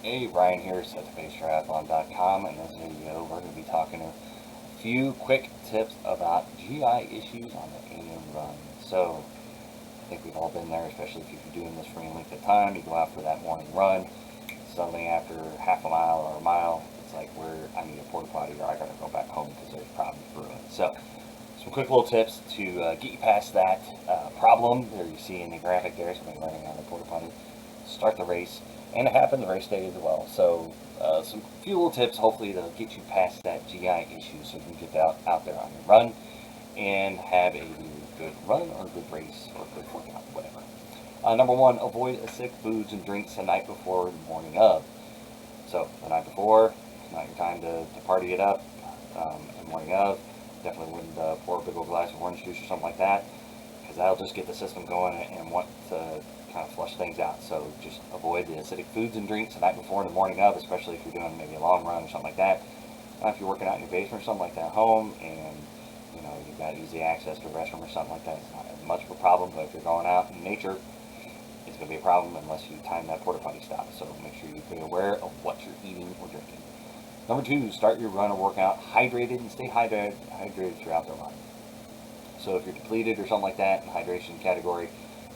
Hey, Ryan here, Triathlon.com, and in this video we're going to be talking a few quick tips about GI issues on the AM run. So, I think we've all been there, especially if you're doing this for any length of time. You go out for that morning run, suddenly after half a mile or a mile, it's like I need a porta potty or I got to go back home because there's problems brewing. So, some quick little tips to get you past that problem. There you see in the graphic there, somebody running on the porta potty. Start the race, and it happened the race day as well. So some few little tips, hopefully, to get you past that GI issue, so you can get out there on your run and have a good run or a good race or a good workout, whatever. Number one, avoid acidic foods and drinks the night before and morning of. So the night before, not your time to party it up. And morning of, definitely wouldn't pour a big old glass of orange juice or something like that, because that'll just get the system going and want to kind of flush things out. So just avoid the acidic foods and drinks the night before and the morning of, especially if you're doing maybe a long run or something like that. If you're working out in your basement or something like that at home, and you've got easy access to a restroom or something like that, it's not as much of a problem. But if you're going out in nature, it's going to be a problem unless you time that porta potty stop. So make sure you be aware of what you're eating or drinking. Number two, start your run or workout hydrated and stay hydrated throughout the run. So if you're depleted or something like that in the hydration category,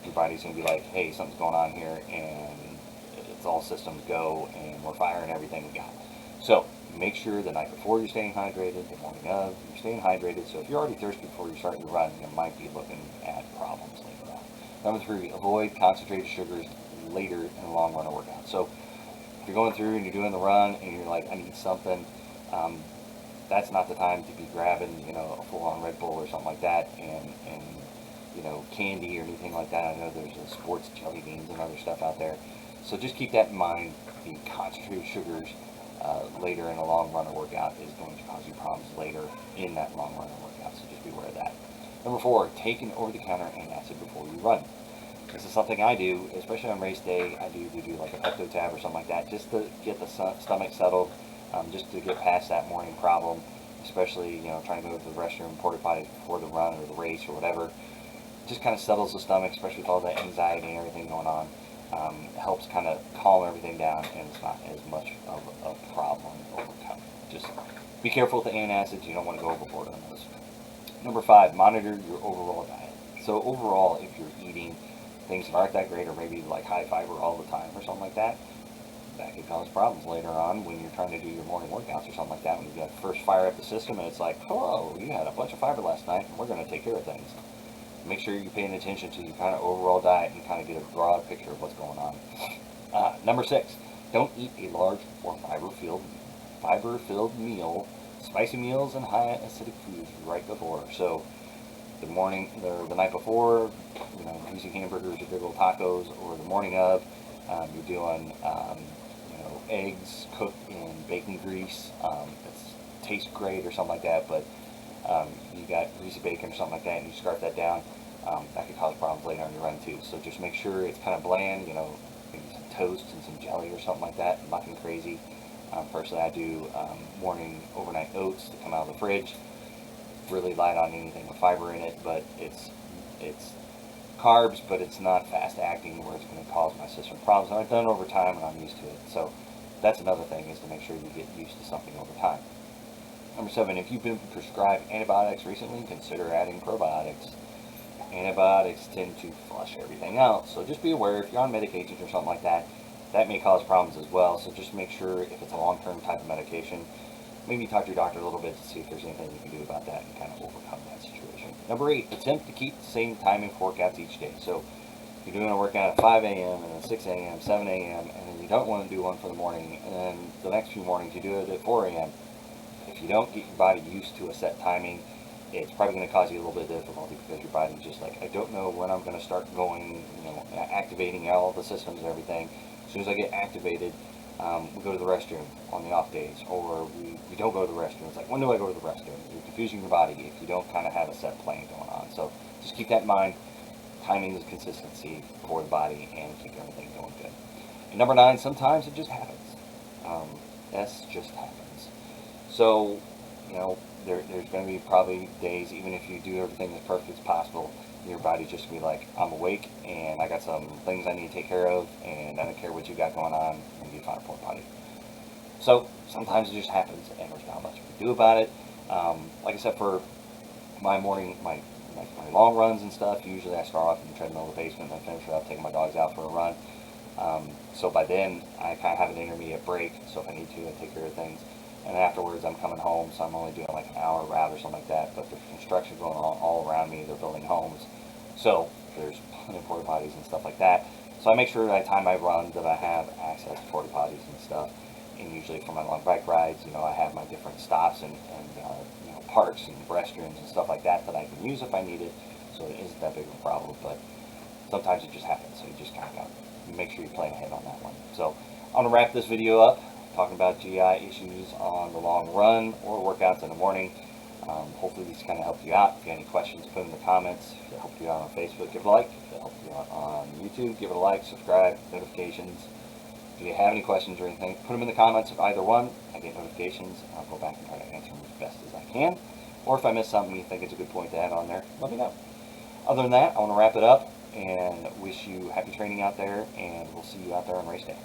your body's going to be like, hey, something's going on here, and it's all systems go, and we're firing everything we got. So make sure the night before you're staying hydrated, the morning of, you're staying hydrated. So if you're already thirsty before you start your run, you might be looking at problems later on. Number three, avoid concentrated sugars later in a long run or workout. So if you're going through and you're doing the run and you're like, I need something, that's not the time to be grabbing, a full-on Red Bull or something like that, and candy or anything like that. I know there's sports jelly beans and other stuff out there. So just keep that in mind. The concentrated sugars later in a long run or workout is going to cause you problems later in that long run or workout. So just be aware of that. Number four, take an over-the-counter antacid before you run. This is something I do, especially on race day. I do like a Pepto Tab or something like that, just to get the stomach settled, just to get past that morning problem, especially, trying to go to the restroom, porta potty before the run or the race or whatever. Just kind of settles the stomach, especially with all that anxiety and everything going on. Helps kind of calm everything down, and it's not as much of a problem to overcome. Just be careful with the antacids. You don't want to go overboard on those. Number five, monitor your overall diet. So overall, if you're eating things that aren't that great, or maybe like high fiber all the time or something like that, that could cause problems later on when you're trying to do your morning workouts or something like that. When you got first fire up the system and it's like, oh, you had a bunch of fiber last night, and we're going to take care of things. Make sure you're paying attention to your kind of overall diet and kind of get a broad picture of what's going on. Number six, don't eat a large or fiber-filled meal, spicy meals, and high acidic foods right before. So the morning or the night before, greasy hamburgers or big old tacos, or the morning of, you're doing eggs cooked in bacon grease. It tastes great or something like that, but you got greasy bacon or something like that, and you scarf that down, that could cause problems later on your run too. So just make sure it's kind of bland, maybe some toast and some jelly or something like that, nothing crazy. Personally, I do morning overnight oats that come out of the fridge. Really light on anything with fiber in it, but it's carbs, but it's not fast acting where it's going to cause my system problems. And I've done it over time, and I'm used to it. So that's another thing, is to make sure you get used to something over time. Number seven, if you've been prescribed antibiotics recently, consider adding probiotics. Antibiotics tend to flush everything out, so just be aware if you're on medications or something like that, that may cause problems as well. So just make sure, if it's a long-term type of medication, maybe talk to your doctor a little bit to see if there's anything you can do about that and kind of overcome that situation. Number eight, attempt to keep the same timing for workouts each day. So if you're doing a workout at 5 a.m. and then 6 a.m., 7 a.m., and then you don't want to do one for the morning, and then the next few mornings you do it at 4 a.m., if you don't get your body used to a set timing, it's probably going to cause you a little bit of difficulty, because your body's just like, I don't know when I'm going to start going, activating all the systems and everything. As soon as I get activated, we go to the restroom on the off days, or we don't go to the restroom. It's like, when do I go to the restroom? You're confusing your body if you don't kind of have a set plan going on. So just keep that in mind. Timing is consistency for the body, and keep everything going good. And number nine, sometimes it just happens. Just happens. So, there's going to be probably days, even if you do everything as perfect as possible, your body just be like, I'm awake and I got some things I need to take care of, and I don't care what you got going on, and you find a porta potty. So sometimes it just happens, and there's not much we can do about it. Like I said, for my morning, my long runs and stuff, usually I start off in the treadmill in the basement, and then finish it up taking my dogs out for a run. So by then, I kind of have an intermediate break, so if I need to, I take care of things. And afterwards, I'm coming home, so I'm only doing like an hour route or something like that. But there's construction going on all around me. They're building homes, so there's plenty of porta potties and stuff like that. So I make sure that I time my run that I have access to porta potties and stuff. And usually for my long bike rides, I have my different stops and parks and restrooms and stuff like that that I can use if I need it. So it isn't that big of a problem, but sometimes it just happens. So you just kind of got to make sure you plan ahead on that one. So I'm gonna wrap this video up talking about GI issues on the long run or workouts in the morning. Hopefully these kind of helped you out. If you have any questions, put them in the comments. If it helped you out on Facebook, give it a like. If it helped you out on YouTube, give it a like, subscribe, notifications. If you have any questions or anything, put them in the comments of either one. I get notifications, and I'll go back and try to answer them as best as I can. Or if I miss something you think it's a good point to add on there, let me know. Other than that, I want to wrap it up and wish you happy training out there, and we'll see you out there on race day.